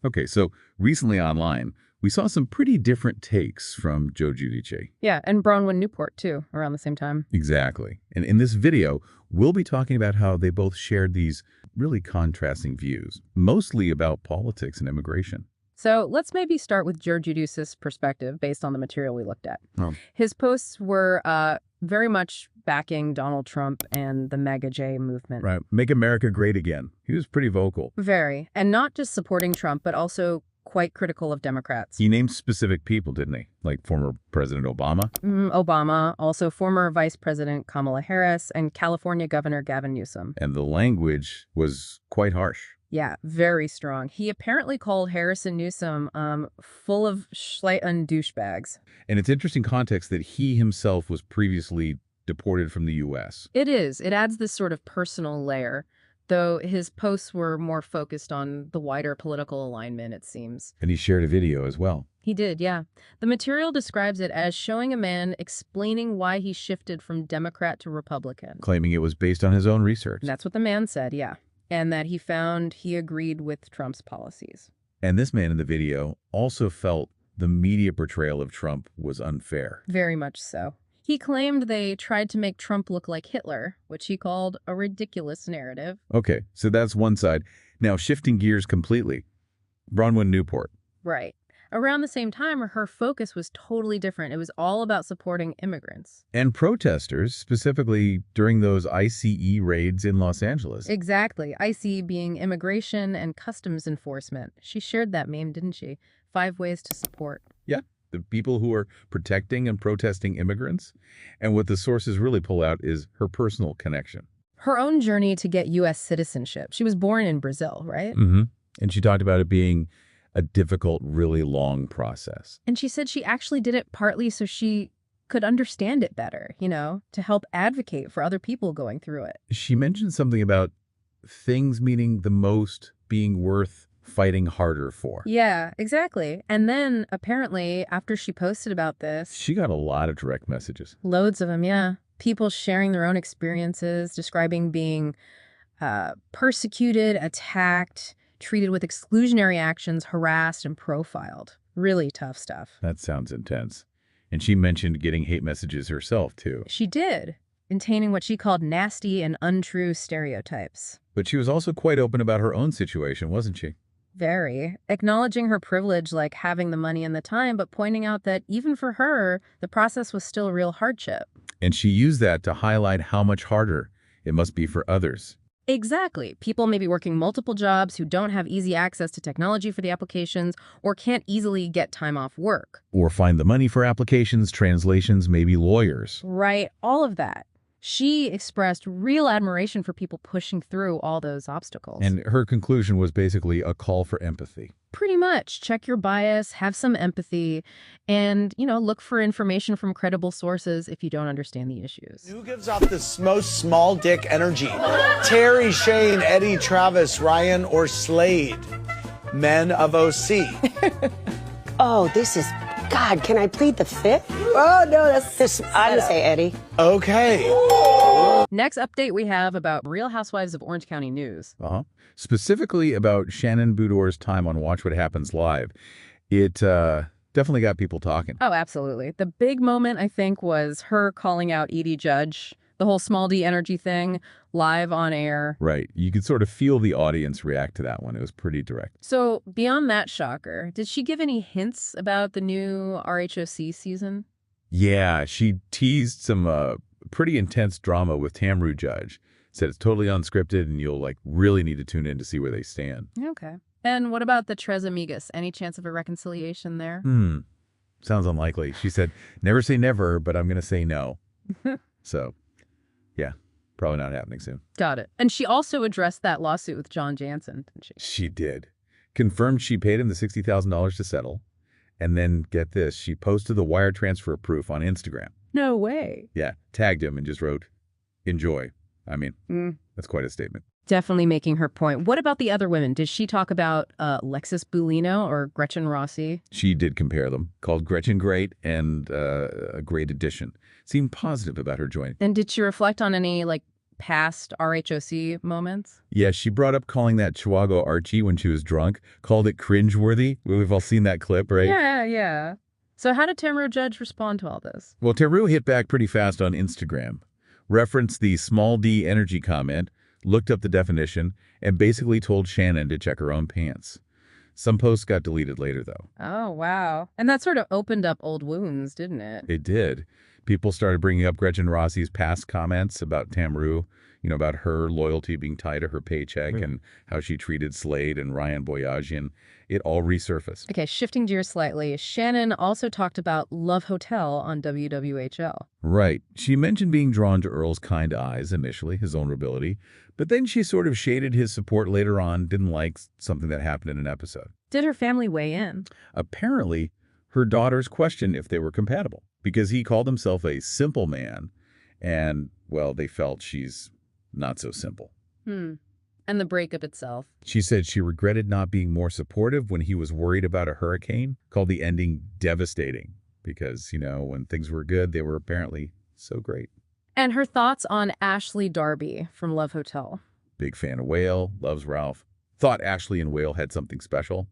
Okay, so recently online, we saw some pretty different takes from Joe Giudice. Yeah, and Bronwyn Newport, too, around the same time. Exactly. And in this video, we'll be talking about how they both shared these really contrasting views, mostly about politics and immigration. So let's maybe start with Joe Giudice's perspective based on the material we looked at. Oh. His posts were very much backing Donald Trump and the MAGA movement. Right. Make America great again. He was pretty vocal. Very. And not just supporting Trump, but also quite critical of Democrats. He named specific people, didn't he? Like former President Obama? Obama, also former Vice President Kamala Harris, and California Governor Gavin Newsom. And the language was quite harsh. Yeah, very strong. He apparently called Harris and Newsom full of schleiten douchebags. And it's interesting context that he himself was previously deported from the U.S. It is. It adds this sort of personal layer, though his posts were more focused on the wider political alignment, it seems. And he shared a video as well. He did, yeah. The material describes it as showing a man explaining why he shifted from Democrat to Republican. Claiming it was based on his own research. That's what the man said, yeah. And that he found he agreed with Trump's policies. And this man in the video also felt the media portrayal of Trump was unfair. Very much so. He claimed they tried to make Trump look like Hitler, which he called a ridiculous narrative. Okay, so that's one side. Now, shifting gears completely. Bronwyn Newport. Right. Around the same time, her focus was totally different. It was all about supporting immigrants. And protesters, specifically during those ICE raids in Los Angeles. Exactly. ICE being Immigration and Customs Enforcement. She shared that meme, didn't she? 5 ways to support. Yeah, the people who are protecting and protesting immigrants. And what the sources really pull out is her personal connection. Her own journey to get U.S. citizenship. She was born in Brazil, right? Mm-hmm. And she talked about it being a difficult, really long process. And she said she actually did it partly so she could understand it better, you know, to help advocate for other people going through it. She mentioned something about things meaning the most being worth fighting harder for. Yeah, exactly. And then apparently after she posted about this, she got a lot of direct messages. Loads of them, yeah. People sharing their own experiences, describing being persecuted, attacked, treated with exclusionary actions, harassed, and profiled. Really tough stuff. That sounds intense. And she mentioned getting hate messages herself, too. She did, containing what she called nasty and untrue stereotypes. But she was also quite open about her own situation, wasn't she? Very. Acknowledging her privilege, like having the money and the time, but pointing out that even for her, the process was still a real hardship. And she used that to highlight how much harder it must be for others. Exactly. People may be working multiple jobs who don't have easy access to technology for the applications or can't easily get time off work. Or find the money for applications, translations, maybe lawyers. Right. All of that. She expressed real admiration for people pushing through all those obstacles. And her conclusion was basically a call for empathy. Pretty much. Check your bias, have some empathy, and, you know, look for information from credible sources if you don't understand the issues. Who gives off the most small dick energy? Terry, Shane, Eddie, Travis, Ryan, or Slade? Men of OC. Oh, this is... God, can I plead the fifth? Oh, no, that's this. I'm going to say Eddie. Okay. Next update we have about Real Housewives of Orange County News. Specifically about Shannon Beador's time on Watch What Happens Live. It definitely got people talking. Oh, absolutely. The big moment, I think, was her calling out Edie Judge, the whole small D energy thing, live on air. Right. You could sort of feel the audience react to that one. It was pretty direct. So beyond that shocker, did she give any hints about the new RHOC season? Yeah, she teased some pretty intense drama with Tamra Judge. Said it's totally unscripted and you'll really need to tune in to see where they stand. Okay. And what about the Tres Amigas? Any chance of a reconciliation there? Sounds unlikely. She said, never say never, but I'm going to say no. So, yeah, probably not happening soon. Got it. And she also addressed that lawsuit with John Jansen, didn't she? She did. Confirmed she paid him the $60,000 to settle. And then, get this, she posted the wire transfer proof on Instagram. No way. Yeah, tagged him and just wrote, enjoy. I mean, that's quite a statement. Definitely making her point. What about the other women? Did she talk about Lexis Bulino or Gretchen Rossi? She did compare them, called Gretchen great and a great addition. Seemed positive about her joining. And did she reflect on any, past RHOC moments? Yeah, she brought up calling that Chihuahua Archie when she was drunk, called it cringeworthy. We've all seen that clip, right? Yeah. So how did Tamra Judge respond to all this? Well, Teru hit back pretty fast on Instagram, referenced the small d energy comment, looked up the definition, and basically told Shannon to check her own pants. Some posts got deleted later, though. Oh, wow. And that sort of opened up old wounds, didn't it? It did. People started bringing up Gretchen Rossi's past comments about Tamru, about her loyalty being tied to her paycheck and how she treated Slade and Ryan Boyajian. It all resurfaced. Okay, shifting gears slightly, Shannon also talked about Love Hotel on WWHL. Right. She mentioned being drawn to Earl's kind eyes initially, his vulnerability, but then she sort of shaded his support later on, didn't like something that happened in an episode. Did her family weigh in? Apparently, her daughters questioned if they were compatible because he called himself a simple man, and, well, they felt she's not so simple. And the breakup itself? She said she regretted not being more supportive when he was worried about a hurricane, called the ending devastating because, when things were good, they were apparently so great. And her thoughts on Ashley Darby from Love Hotel. Big fan of Whale, loves Ralph. Thought Ashley and Whale had something special.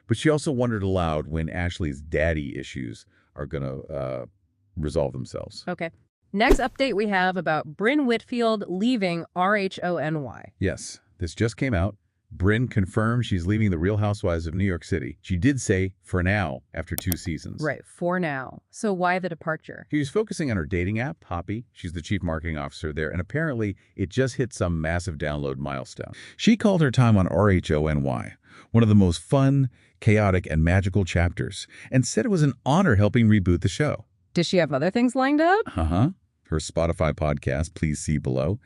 But she also wondered aloud when Ashley's daddy issues are going to resolve themselves. Okay. Next update we have about Brynn Whitfield leaving RHONY. Yes, this just came out. Brynn confirmed she's leaving the Real Housewives of New York City. She did say, for now, after 2 seasons. Right, for now. So why the departure? She was focusing on her dating app, Poppy. She's the chief marketing officer there, and apparently it just hit some massive download milestone. She called her time on RHONY one of the most fun, chaotic, and magical chapters, and said it was an honor helping reboot the show. Does she have other things lined up? Her Spotify podcast, Please See Below.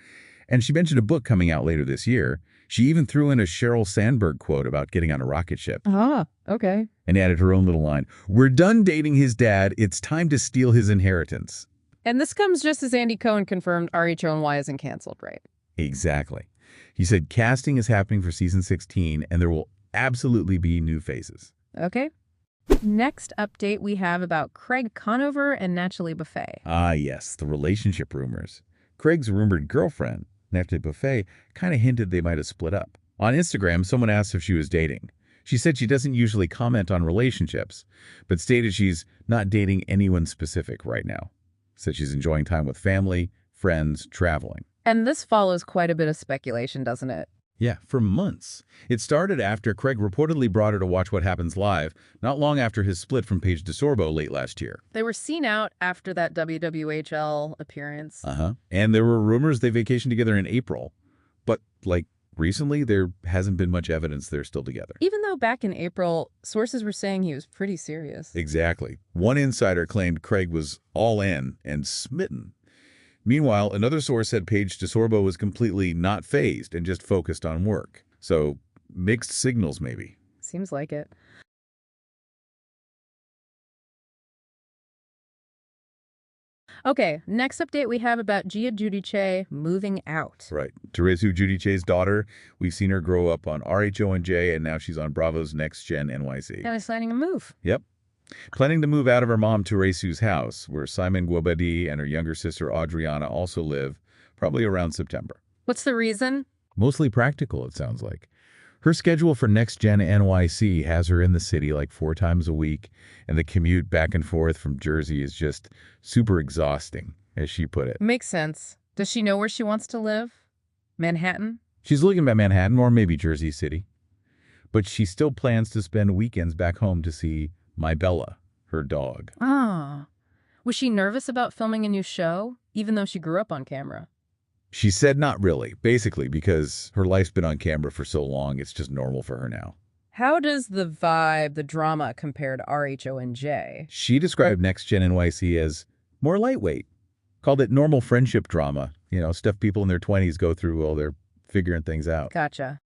And she mentioned a book coming out later this year. She even threw in a Sheryl Sandberg quote about getting on a rocket ship. Okay. And added her own little line. We're done dating his dad. It's time to steal his inheritance. And this comes just as Andy Cohen confirmed RHONY isn't canceled, right? Exactly. He said casting is happening for season 16, and there will absolutely be new faces. Okay. Next update we have about Craig Conover and Natalie Buffett. Ah, yes, the relationship rumors. Craig's rumored girlfriend, Natalie Buffett, kind of hinted they might have split up. On Instagram, someone asked if she was dating. She said she doesn't usually comment on relationships, but stated she's not dating anyone specific right now. Said she's enjoying time with family, friends, traveling. And this follows quite a bit of speculation, doesn't it? Yeah, for months. It started after Craig reportedly brought her to watch What Happens Live, not long after his split from Paige DeSorbo late last year. They were seen out after that WWHL appearance. And there were rumors they vacationed together in April. But, recently, there hasn't been much evidence they're still together. Even though back in April, sources were saying he was pretty serious. Exactly. One insider claimed Craig was all in and smitten. Meanwhile, another source said Paige DeSorbo was completely not fazed and just focused on work. So, mixed signals maybe. Seems like it. Okay, next update we have about Gia Giudice moving out. Right. Teresa Giudice's daughter, we've seen her grow up on RHONJ, and now she's on Bravo's Next Gen NYC. And is planning a move. Yep. Planning to move out of her mom Teresa's house, where Simon Guobadi and her younger sister Adriana also live, probably around September. What's the reason? Mostly practical, it sounds like. Her schedule for Next Gen NYC has her in the city 4 times a week, and the commute back and forth from Jersey is just super exhausting, as she put it. Makes sense. Does she know where she wants to live? Manhattan? She's looking at Manhattan or maybe Jersey City. But she still plans to spend weekends back home to see My Bella, her dog. Was she nervous about filming a new show, even though she grew up on camera? She said not really, basically because her life's been on camera for so long, it's just normal for her now. How does the vibe, the drama, compare to RHONJ? She described Next Gen NYC as more lightweight. Called it normal friendship drama. Stuff people in their 20s go through while they're figuring things out. Gotcha.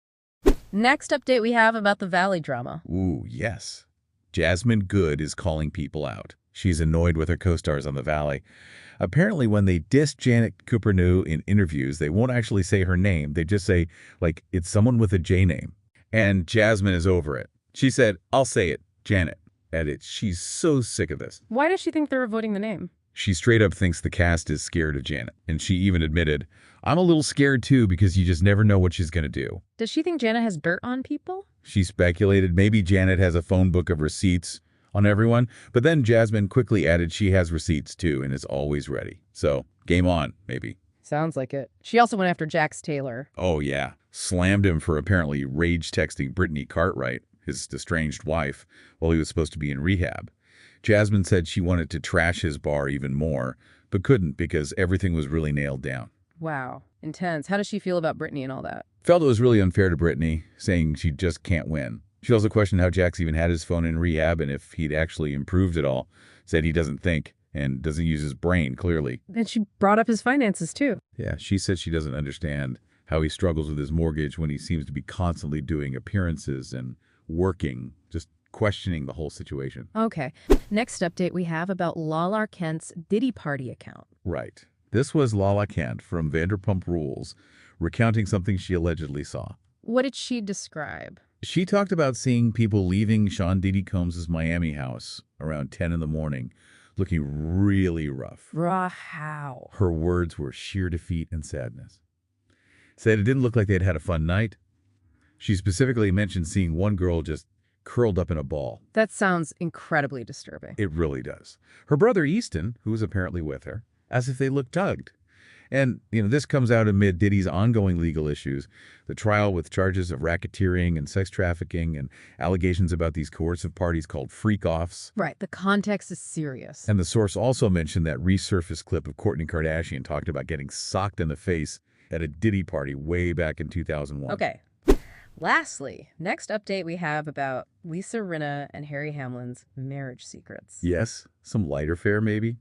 Next update we have about the Valley drama. Ooh, yes. Jasmine Goode is calling people out. She's annoyed with her co-stars on The Valley. Apparently, when they diss Janet Caperna in interviews, they won't actually say her name. They just say, it's someone with a J name. And Jasmine is over it. She said, I'll say it, Janet. She's so sick of this. Why does she think they're avoiding the name? She straight up thinks the cast is scared of Janet, and she even admitted, "I'm a little scared too because you just never know what she's going to do." Does she think Janet has dirt on people? She speculated maybe Janet has a phone book of receipts on everyone, but then Jasmine quickly added she has receipts too and is always ready. So, game on, maybe. Sounds like it. She also went after Jax Taylor. Oh yeah, slammed him for apparently rage texting Brittany Cartwright, his estranged wife, while he was supposed to be in rehab. Jasmine said she wanted to trash his bar even more, but couldn't because everything was really nailed down. Wow. Intense. How does she feel about Brittany and all that? Felt it was really unfair to Brittany, saying she just can't win. She also questioned how Jax even had his phone in rehab and if he'd actually improved at all. Said he doesn't think and doesn't use his brain, clearly. And she brought up his finances, too. Yeah, she said she doesn't understand how he struggles with his mortgage when he seems to be constantly doing appearances and working, just questioning the whole situation. Okay. Next update we have about Lala Kent's Diddy Party account. Right. This was Lala Kent from Vanderpump Rules, recounting something she allegedly saw. What did she describe? She talked about seeing people leaving Sean Diddy Combs' Miami house around 10 in the morning, looking really rough. How? Her words were sheer defeat and sadness. Said it didn't look like they'd had a fun night. She specifically mentioned seeing one girl just curled up in a ball. That sounds incredibly disturbing. It really does. Her brother Easton, who was apparently with her, as if they looked tugged. And, this comes out amid Diddy's ongoing legal issues, the trial with charges of racketeering and sex trafficking and allegations about these coercive parties called freak-offs. Right. The context is serious. And the source also mentioned that resurfaced clip of Kourtney Kardashian talked about getting socked in the face at a Diddy party way back in 2001. Okay. Lastly, next update we have about Lisa Rinna and Harry Hamlin's marriage secrets. Yes, some lighter fare maybe.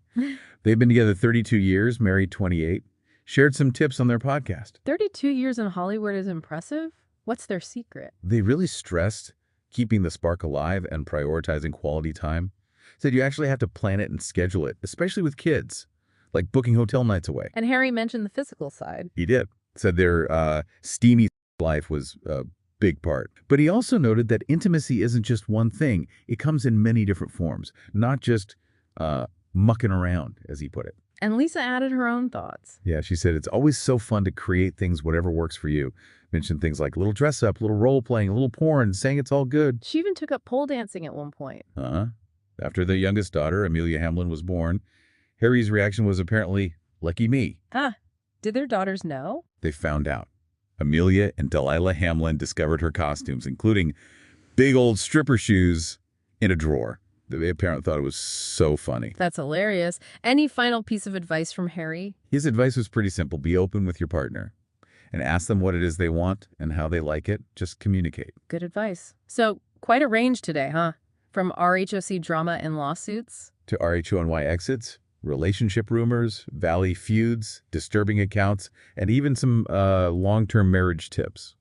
They've been together 32 years, married 28. Shared some tips on their podcast. 32 years in Hollywood is impressive. What's their secret? They really stressed keeping the spark alive and prioritizing quality time. Said you actually have to plan it and schedule it, especially with kids, like booking hotel nights away. And Harry mentioned the physical side. He did. Said their steamy life was a big part. But he also noted that intimacy isn't just one thing. It comes in many different forms, not just mucking around, as he put it. And Lisa added her own thoughts. Yeah, she said, it's always so fun to create things, whatever works for you. Mentioned things like little dress up, little role playing, a little porn, saying it's all good. She even took up pole dancing at one point. After their youngest daughter, Amelia Hamlin, was born, Harry's reaction was apparently, lucky me. Did their daughters know? They found out. Amelia and Delilah Hamlin discovered her costumes, including big old stripper shoes in a drawer. They apparently thought it was so funny. That's hilarious. Any final piece of advice from Harry? His advice was pretty simple. Be open with your partner and ask them what it is they want and how they like it. Just communicate. Good advice. So, quite a range today, huh? From RHOC drama and lawsuits to RHONY exits, relationship rumors, Valley feuds, disturbing accounts, and even some long-term marriage tips.